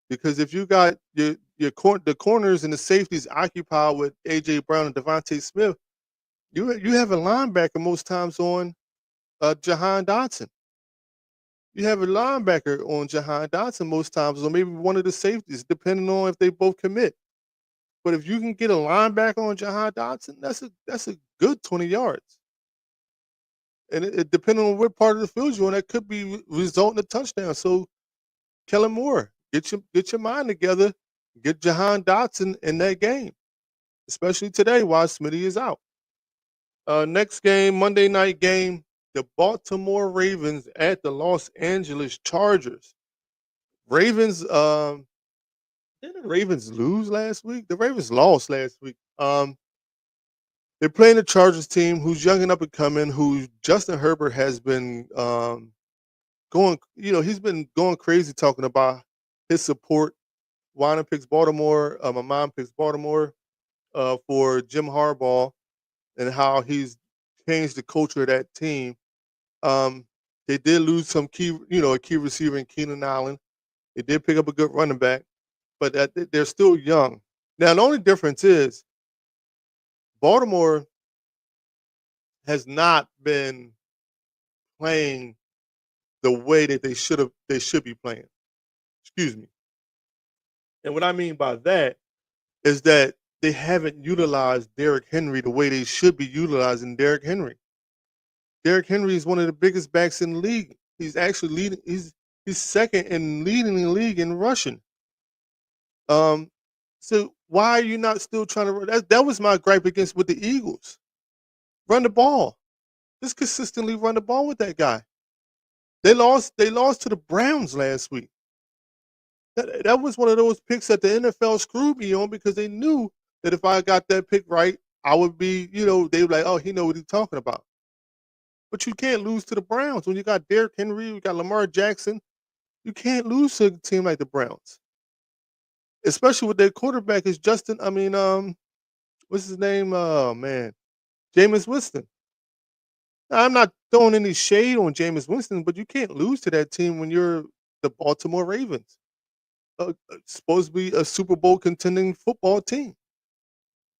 Because if you got the corners and the safeties occupied with AJ Brown and Devontae Smith, you have a linebacker most times on Jahan Dotson. You have a linebacker on Jahan Dotson most times, or maybe one of the safeties, depending on if they both commit. But if you can get a linebacker on Jahan Dotson, that's a good 20 yards. And it depending on what part of the field you're on, that could be result in a touchdown. So Kellen Moore, get your mind together, get Jahan Dotson in that game, especially today while Smitty is out. Next game, Monday night game, the Baltimore Ravens at the Los Angeles Chargers. Ravens, didn't the Ravens lose last week? The Ravens lost last week. They're playing the Chargers team who's young and up and coming, who Justin Herbert has been he's been going crazy talking about his support. Wine picks Baltimore. My mom picks Baltimore for Jim Harbaugh and how he's changed the culture of that team. They did lose some a key receiver in Keenan Allen. They did pick up a good running back, but they're still young. Now, the only difference is Baltimore has not been playing the way that they should be playing. Excuse me. And what I mean by that is that they haven't utilized Derrick Henry the way they should be utilizing Derrick Henry. Derrick Henry is one of the biggest backs in the league. He's actually leading. He's second in leading the league in rushing. Um, so why are you not still trying to run? That was my gripe against with the Eagles. Run the ball. Just consistently run the ball with that guy. They lost to the Browns last week. That was one of those picks that the NFL screwed me on because they knew that if I got that pick right, I would be, they were like, oh, he know what he's talking about. But you can't lose to the Browns when you got Derrick Henry, you got Lamar Jackson. You can't lose to a team like the Browns, especially with their quarterback is Justin. I mean, what's his name? Oh man, Jameis Winston. Now, I'm not throwing any shade on Jameis Winston, but you can't lose to that team when you're the Baltimore Ravens, supposed to be a Super Bowl contending football team.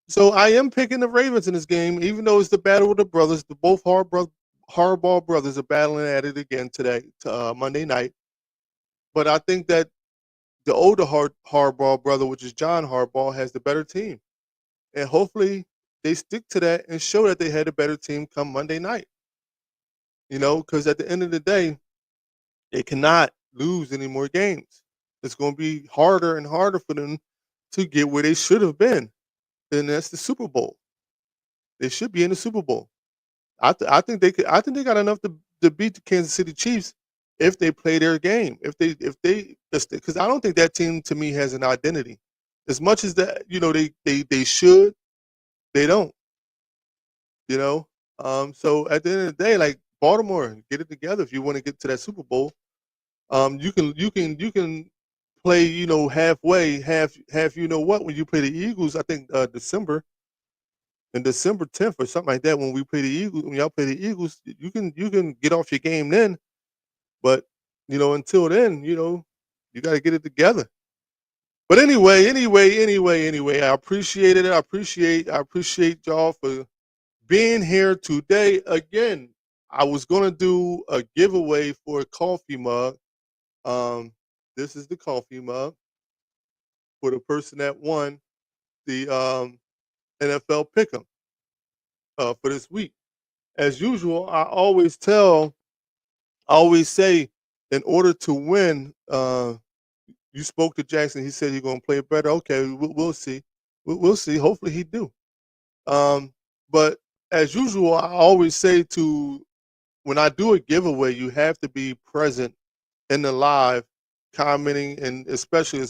So I am picking the Ravens in this game, even though it's the battle of the brothers. The both Harbaugh brothers are battling at it again today, Monday night. But I think that the older Harbaugh brother, which is John Harbaugh, has the better team. And hopefully they stick to that and show that they had a better team come Monday night. Because at the end of the day, they cannot lose any more games. It's going to be harder and harder for them to get where they should have been. And that's the Super Bowl. They should be in the Super Bowl. I think they could. I think they got enough to beat the Kansas City Chiefs if they play their game. Because I don't think that team to me has an identity. As much as that, they should, they don't. So at the end of the day, like Baltimore, get it together if you want to get to that Super Bowl. You can play, halfway, half. You know what? When you play the Eagles, I think December 10th or something like that. When we play the Eagles, when y'all play the Eagles, you can get off your game then. But until then, you got to get it together. But anyway, I appreciate it. I appreciate y'all for being here today. Again, I was gonna do a giveaway for a coffee mug. Um, this is the coffee mug for the person that won the NFL Pick'em for this week. As usual, I always say, in order to win, you spoke to Jackson. He said you're gonna play better. Okay, we'll see. We'll see. Hopefully, he do. Um, but as usual, I always say to when I do a giveaway, you have to be present in the live, commenting, and especially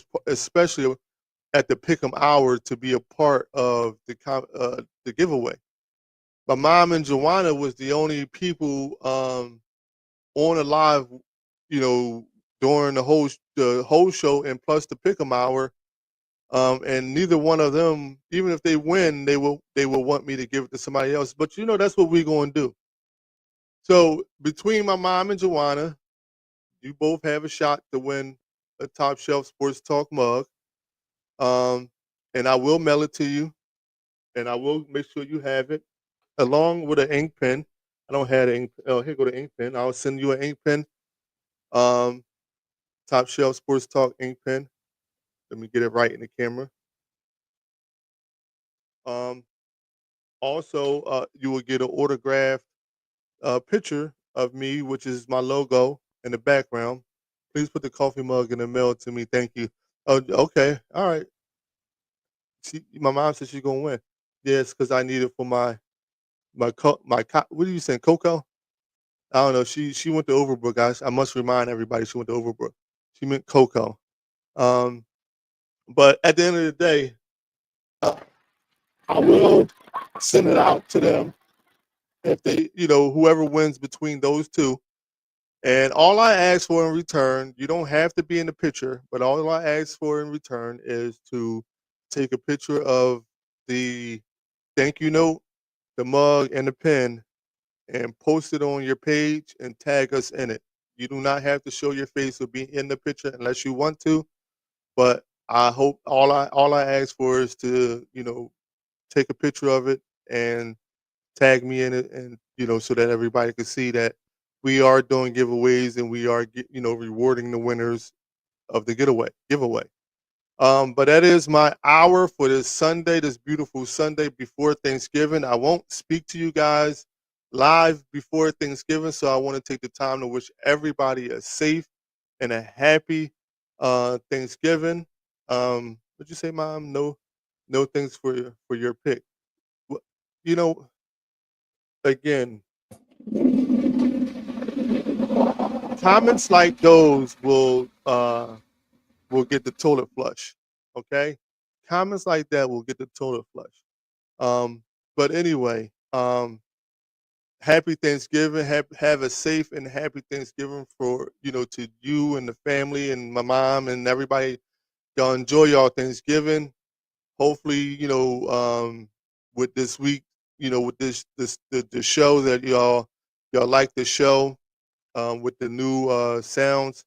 at the pick'em hour to be a part of the giveaway. My mom and Joanna was the only people on the live, you know, during the whole show, and plus the pick'em hour. And neither one of them, even if they win, they will want me to give it to somebody else. But that's what we're going to do. So between my mom and Joanna, you both have a shot to win a Top Shelf Sports Talk mug. Um, and I will mail it to you, and I will make sure you have it along with an ink pen. I don't have an ink. Oh, here go the ink pen. I'll send you an ink pen. Um, Top Shelf Sports Talk ink pen. Let me get it right in the camera. Um, Also, you will get an autographed picture of me, which is my logo in the background. Please put the coffee mug in the mail to me. Thank you. Oh, okay. All right. My mom said she's gonna win. Yes, because I need it for what are you saying, Coco? I don't know. She went to Overbrook, guys. I must remind everybody she went to Overbrook. She meant Coco. Um, but at the end of the day, uh, I will send it out to them if whoever wins between those two. And all I ask for in return, you don't have to be in the picture, but all I ask for in return is to take a picture of the thank you note, the mug, and the pen, and post it on your page and tag us in it. You do not have to show your face or be in the picture unless you want to. But I hope all I ask for is to take a picture of it and tag me in it, and so that everybody can see that we are doing giveaways and we are rewarding the winners of the giveaway. But that is my hour for this Sunday, this beautiful Sunday before Thanksgiving. I won't speak to you guys live before Thanksgiving, so I want to take the time to wish everybody a safe and a happy Thanksgiving. What'd you say, Mom? No thanks for your pick. Wh- You know, again, comments like those will get the toilet flush. Okay, comments like that will get the toilet flush. But anyway, happy Thanksgiving. Have a safe and happy Thanksgiving for to you and the family and my mom and everybody. Y'all enjoy y'all Thanksgiving. Hopefully, with this week, with the show that y'all like the show with the new sounds.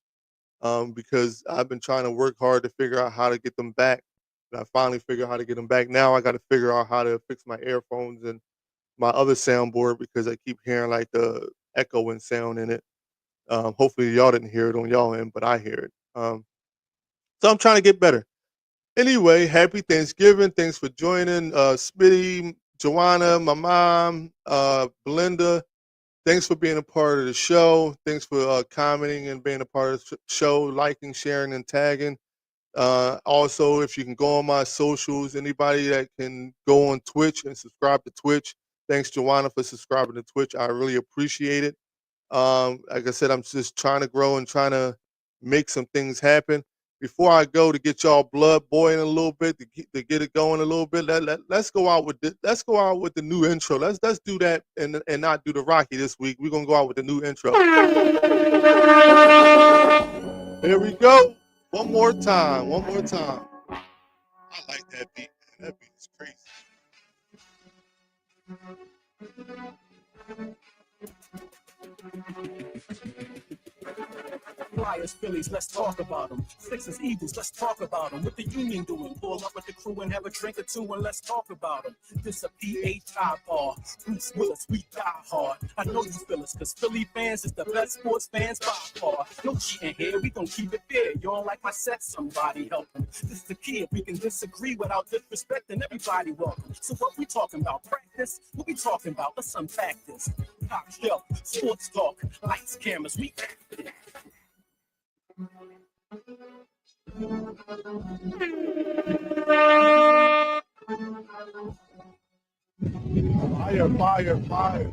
Because I've been trying to work hard to figure out how to get them back. And I finally figured out how to get them back. Now I got to figure out how to fix my earphones and my other soundboard because I keep hearing like the echoing sound in it. Hopefully y'all didn't hear it on y'all end, but I hear it. So I'm trying to get better. Anyway, happy Thanksgiving. Thanks for joining. Smitty, Joanna, my mom, Belinda. Thanks for being a part of the show. Thanks for commenting and being a part of the show, liking, sharing, and tagging. Also, if you can go on my socials, anybody that can go on Twitch and subscribe to Twitch. Thanks, Joanna, for subscribing to Twitch. I really appreciate it. Like I said, I'm just trying to grow and trying to make some things happen. Before I go to get y'all blood boiling a little bit to get it going a little bit, let's go out with let's go out with the new intro. Let's do that and not do the Rocky this week. We're gonna go out with the new intro. Here we go. One more time. One more time. I like that beat, man. That beat is crazy. Flyers, Phillies, let's talk about them. Sixers, Eagles, let's talk about them. What the Union doing? Pull up with the crew and have a drink or two and let's talk about them. This a PHI bar. Bruce Willis, we die hard. I know you feel us, cause Philly fans is the best sports fans by far. No cheating here, we gon' keep it fair. You don't like my set, somebody help them. This is the key, if we can disagree without disrespecting, everybody welcome. So what we talking about? Practice? What we talking about? Let's unpack this. Top shelf, sports talk, lights, cameras, we Fire, fire, fire.